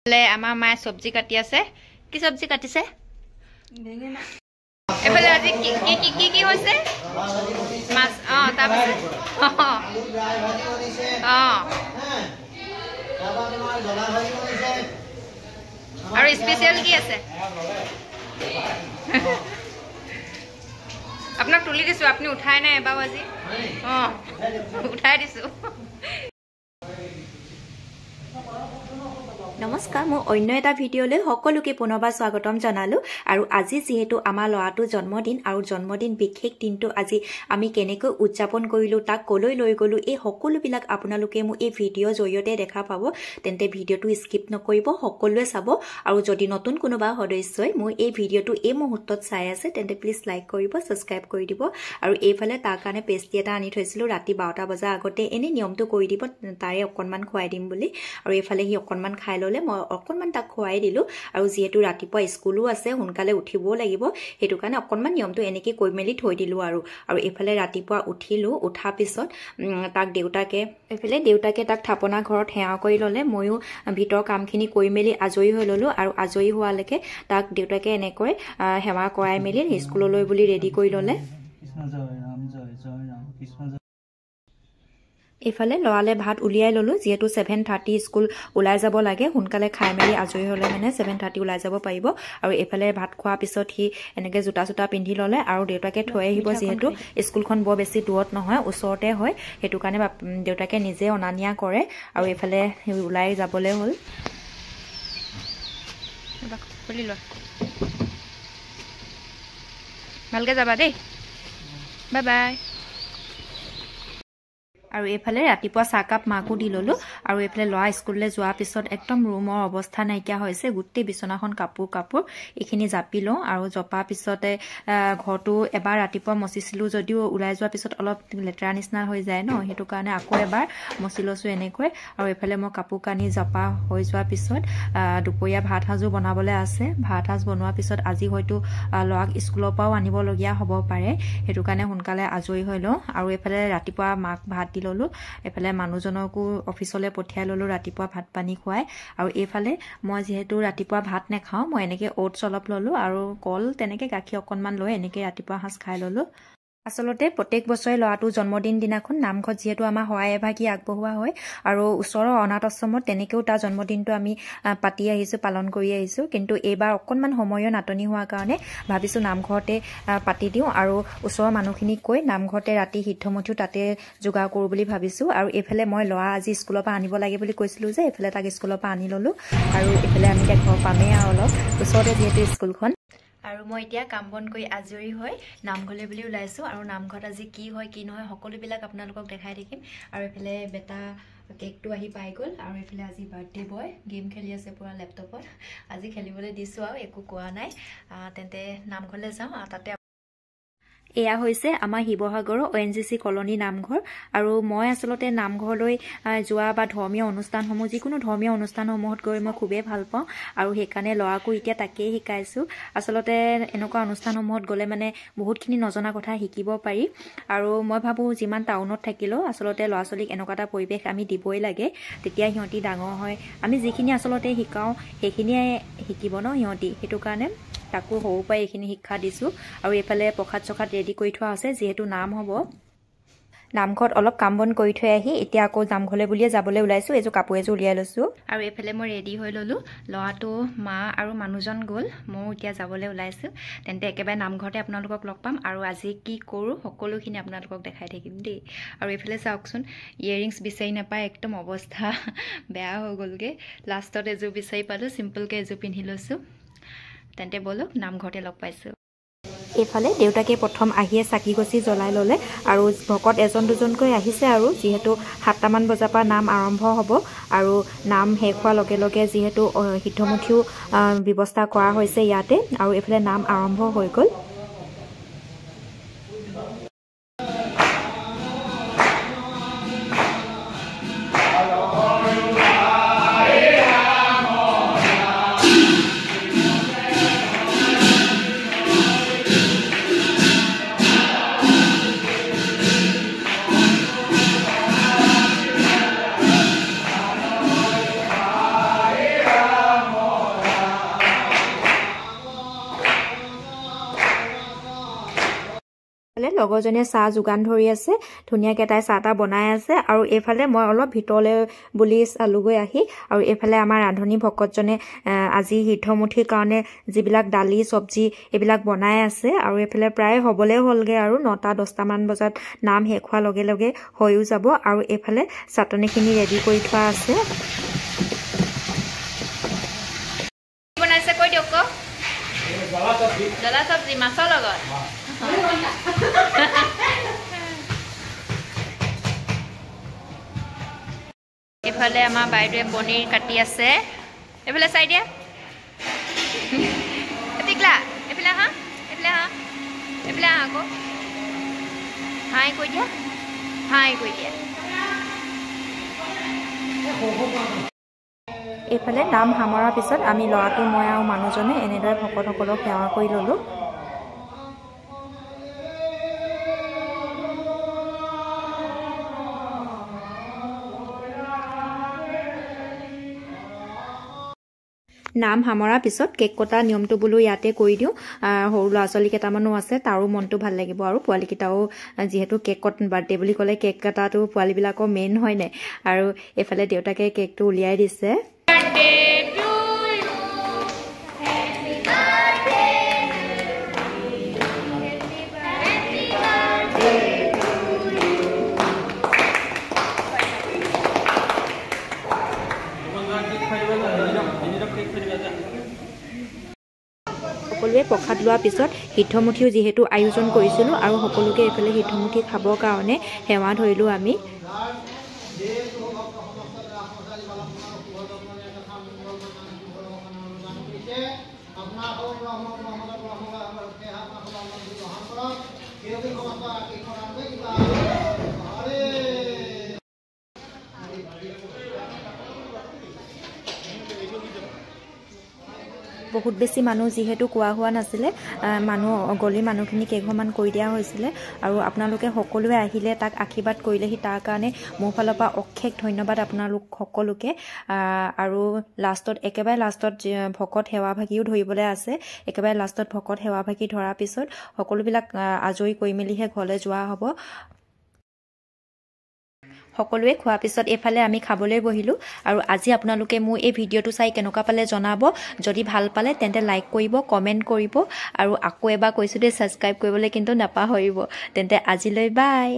আমাৰ মায়ে সবজি কাটি আছে কি সবজি কাটিছে বেঙেনা এফালে আজি কি হৈছে মাছ তাৰপিছত আৰু স্পেশাল কি আছে আপোনাক তুলি দিছো আপুনি উঠাই নাই এবাৰ আজি উঠাই দিছো নমস্কাৰ মই অন্য এটা ভিডিঅ'লৈ সকলোকে পুনৰবাৰ স্বাগতম জনালো আৰু আজি যেহেতু আমাৰ ল'ৰাটোৰ জন্মদিন আৰু জন্মদিন বিশেষ দিনটো আজি আমি কেনেকৈ উদযাপন কৰিলো তাক কলৈ লৈ গলো এই সকলোবিলাক আপোনালোকে মোক এই ভিডিঅ'ৰ জৰিয়তে দেখা পাব তেন্তে ভিডিঅ'টো স্কিপ নকৰিব সকলোৱে চাব আৰু যদি নতুন কোনোবা সদস্যই মোৰ এই ভিডিঅ'টো এই মুহূৰ্তত চাই আছে তেন্তে প্লিজ লাইক কৰিব সাবস্ক্ৰাইব কৰি দিব আৰু এইফালে তাৰ কাৰণে পেষ্ট্ৰি এটা আনি থৈছিলো ৰাতি 12টা বজাৰ আগতে এনে নিয়মটো কৰি দিব তাৰে অকনমান খুৱাই দিম বুলি আৰু এইফালে হি অকনমান খাই ললে মই অকনমান তাক খুৱাই দিলো আৰু যেহেতু ৰাতিপুৱা স্কুলো আছে সোনকালে উঠিবও লাগিব হেতু কাৰণে অকনমান নিয়মটো এনেকৈ কৈ মেলি থৈ দিলো আৰু এইফালে ৰাতিপুৱা উঠিলো উঠা পিছত তাক দেউতাকে তাক থাপনা ঘৰত হেয়া কৰি ললে ময়ো ভিতৰ কামখিনি কৰি মেলি আজৰি হৈ ললো আৰু আজৰি হোৱালৈকে তাক দেউতাকে এনেকৈ হেৱা কৰাই মেলি স্কুললৈ বুলি ৰেডি কৰি ললে এফালে লৰালে ভাত উলিয়াই ললো যেহেতু 7:30 স্কুল ওলাই যাব লাগে সোনকালে খাই মেলি আজৰি হলে মানে 7:30 ওলাই যাব পাৰিব আৰু এফালে ভাত খোৱা পিছত হি এনেকৈ জোতা পিন্ধি ললে আৰু দেউতাকে থৈ আহিব যেহেতু স্কুলখন বৰ বেছি দূৰত নহয় ওচৰতে হয় হেতু কাৰণে দেউতাকে নিজে অনানিয়া কৰে আৰু এফালে ওলাই যাবলৈ হল ভালকে যাবা দেই বাই বাই আৰু এফালে ৰাতিপুৱা চাহকাপ মাকো দি ললো আৰু এফালে লৰা স্কুললৈ যোৱাৰ পিছত একদম ৰুমৰ অৱস্থা নাইকিয়া হৈছে গোটেই বিছনাখন কাপোৰ এইখিনি জাপি লওঁ আৰু জপা পিছতে ঘৰটো এবাৰ ৰাতিপুৱা মচিছিলো যদিও ওলাই যোৱাৰ পিছত অলপ লেতেৰা নিচিনা হৈ যায় ন হেতু কাৰণে আকৌ এবাৰ মচি লৈছো এনেকৈ আৰু এফালে মই কাপোৰ কানি জপা হৈ যোৱাৰ পিছত দুপৰীয়া ভাত সাজু বনাবলৈ আছে ভাত সাজ বনোৱাৰ পিছত আজি হয়তো লৰাক স্কুলৰ পৰাও আনিব লগিয়া হ'ব পাৰে হেতু কাৰণে সোনকালে আজৰি হৈ লওঁ আৰু এফালে ৰাতিপুৱা মাক ভাত দি ললো এফালে মানুহজনকো অফিচলৈ পঠিয়াই ললো ৰাতিপুৱা ভাত পানী খুৱাই আৰু এইফালে মই যেহেতু ৰাতিপুৱা ভাত নেখাও মই এনেকৈ ওটছ অলপ ললো আৰু কল তেনেকৈ গাখীৰ অকনমান লৈ এনেকৈ ৰাতিপুৱা সাজ খাই ললো আসলতে প্ৰত্যেক বছৰে লৰাটো জন্মদিন দিনাখন নামঘৰত যেহেতু আমাৰ সহায় এভাগী আগবঢ়োৱা হয় আৰু ওচৰৰ অনাথ আশ্ৰমত তেনেকৈও তাৰ জন্মদিনটো আমি পাতি আহিছো পালন কৰি আহিছো কিন্তু এইবাৰ অকনমান সময়ৰ নাটনি হোৱাৰ কাৰণে ভাবিছো নামঘৰতে পাতি দিওঁ আৰু ওচৰৰ মানুহখিনিক কৈ নামঘৰতে ৰাতি সিদ্ধমঠিও তাতে যোগাৰ কৰো বুলি ভাবিছো আৰু এইফালে মই লৰা আজি স্কুলৰ পৰা আনিব লাগে বুলি কৈছিলো যে এইফালে তাক স্কুলৰ পৰা আনি ললো আৰু এইফালে আমি এতিয়া ঘৰ পামেই আৰু অলপ ওচৰতে যেহেতু স্কুলখন আৰু মই এতিয়া কাম বন কৰি আজৰি হৈ নামঘৰলৈ বুলি ওলাইছো আৰু নামঘৰত আজি কি হয় কি নহয় সকলোবিলাক আপোনালোকক দেখাই থাকিম আৰু এফালে বেটা কেকটো আহি পাই গ'ল আৰু এফালে আজি বাৰ্থডে বয় গেম খেলি আছে পুৰা লেপটপত আজি খেলিবলৈ দিছো আৰু একো কোৱা নাই তেন্তে নামঘৰলৈ যাওঁ তাতে এয়া হৈছে আমাৰ শিৱসাগৰৰ ONGC কলনী নামঘৰ আৰু মই আসলতে নামঘৰলৈ যোৱা বা ধৰ্মীয় অনুষ্ঠানসমূহ যিকোনো ধৰ্মীয় অনুষ্ঠানসমূহত গৈ মই খুবেই ভাল পাওঁ আৰু সেইকাৰণে ল'ৰাকো এতিয়া তাকেই শিকাইছো আসলতে এনেকুৱা অনুষ্ঠানসমূহত গ'লে মানে বহুতখিনি নজনা কথা শিকিব পাৰি আৰু মই ভাবো যিমান টাউনত থাকিলেও আসলতে ল'ৰা ছোৱালীক এনেকুৱা এটা পৰিৱেশ আমি দিবই লাগে তেতিয়া সিহঁতি ডাঙৰ হয় আমি যিখিনি আসলতে শিকাওঁ সেইখিনিয়ে শিকিব ন সিহঁতি হেতু কাৰণে তাকো সৰু পাই এইখিনি শিক্ষা দিছো আৰু এইফালে প্ৰসাদ চখাত ৰেডি কৰি থোৱা আছে যেহেতু নাম হ'ব নামঘৰত অলপ কাম বন কৰি থৈ আহি এতিয়া আকৌ নামঘৰলৈ বুলিয়ে যাবলৈ ওলাইছো এযোৰ কাপোৰ এযোৰ উলিয়াই লৈছো আৰু এইফালে মই ৰেডি হৈ ললো ল'ৰাটো মা আৰু মানুহজন গ'ল ময়ো এতিয়া যাবলৈ ওলাইছো তেন্তে একেবাৰে নামঘৰতে আপোনালোকক লগ পাম আৰু আজি কি কৰো সকলোখিনি আপোনালোকক দেখাই থাকিম দেই আৰু এইফালে চাওকচোন ইয়েৰিংছ বিচাৰি নাপায় একদম অৱস্থা বেয়া হৈ গ'লগে লাষ্টত এযোৰ বিচাৰি পালো চিম্পলকৈ এযোৰ পিন্ধি লৈছো তেন্তে বলক নামঘৰতে লগ পাইছো এইফালে দেউতাকে প্ৰথম আহিয়ে চাকি গছি জ্বলাই ললে আৰু ভকত এজন দুজনকৈ আহিছে আৰু যেহেতু 7টামান বজাৰ পৰা নাম আৰম্ভ হ'ব আৰু নাম শেষ হোৱাৰ লগে লগে যেহেতু সিদ্ধমুঠিও ব্যৱস্থা কৰা হৈছে ইয়াতে আৰু এইফালে নাম আৰম্ভ হৈ গ'ল লগৰজনীয়ে চাহ যোগান ধৰি আছে ধুনীয়াকৈ তাই চাহ বনাই আছে আৰু এইফালে মই অলপ ভিতৰলৈ বুলি চালোগৈ আহি আৰু এইফালে আমাৰ ৰান্ধনী ভকতজনে আজি সিদ্ধমুঠিৰ কাৰণে যিবিলাক দালি চব্জি এইবিলাক বনাই আছে আৰু এইফালে প্ৰায় হ'বলৈ হ'লগে আৰু 9টা-10টা মান বজাত নাম শেষ হোৱাৰ লগে লগে হৈও যাব আৰু এইফালে চাটনিখিনি ৰেডি কৰি থোৱা আছে বনাইছে কৈ দিয়ক জ্বলা চব্জি মাছৰ লগত এইফালে আমাৰ বাইদেৱে পনীৰ কাটি আছে এইফালে চাই দিয়া টিকলা এইফালে আহা আকৌ হাই কৈ দিয়া এইফালে নাম সামৰাৰ পিছত আমি ল'ৰাটো মই আৰু মানুহজনে এনেদৰে ভকতসকলক সেৱা কৰি ল'লোঁ নাম সামৰাৰ পিছত কেক কটা নিয়মটো বোলো ইয়াতে কৰি দিওঁ সৰু ল'ৰা ছোৱালী কেইটামানো আছে তাৰো মনটো ভাল লাগিব আৰু পোৱালীকেইটাও যিহেতু কেক কট বাৰ্থডে বুলি ক'লে কেক কটাটো পোৱালীবিলাকৰ মেইন হয় নাই আৰু এইফালে দেউতাকে কেকটো উলিয়াই দিছে সকলোৱে প্ৰসাদ লোৱাৰ পিছত সিদ্ধমুঠিও যিহেতু আয়োজন কৰিছিলোঁ আৰু সকলোকে এইফালে সিদ্ধমুঠি খাবৰ কাৰণে সেৱা ধৰিলোঁ আমি বহুত বেছি মানুহ যিহেতু কোৱা হোৱা নাছিলে গলি মানুহখিনি কেইঘৰমান কৰি দিয়া হৈছিলে আৰু আপোনালোকে সকলোৱে আহিলে তাক আশীৰ্বাদ কৰিলেহি তাৰ কাৰণে মোৰ ফালৰ পৰা অশেষ ধন্যবাদ আপোনালোক সকলোকে আৰু একেবাৰে লাষ্টত ভকত সেৱাভাগীও ধৰিবলৈ আছে একেবাৰে লাষ্টত ভকত সেৱাভাগী ধৰাৰ পিছত সকলোবিলাক আজৰি কৰি মেলিহে ঘৰলৈ যোৱা হ'ব সকলোৱে খোৱাৰ পিছত এইফালে আমি খাবলৈ বহিলোঁ আৰু আজি আপোনালোকে মোৰ এই ভিডিঅ'টো চাই কেনেকুৱা পালে জনাব যদি ভাল পালে তেন্তে লাইক কৰিব কমেণ্ট কৰিব আৰু আকৌ এবাৰ কৈছোঁ দেই ছাবস্ক্ৰাইব কৰিবলৈ কিন্তু নাপাহৰিব তেন্তে আজিলৈ বাই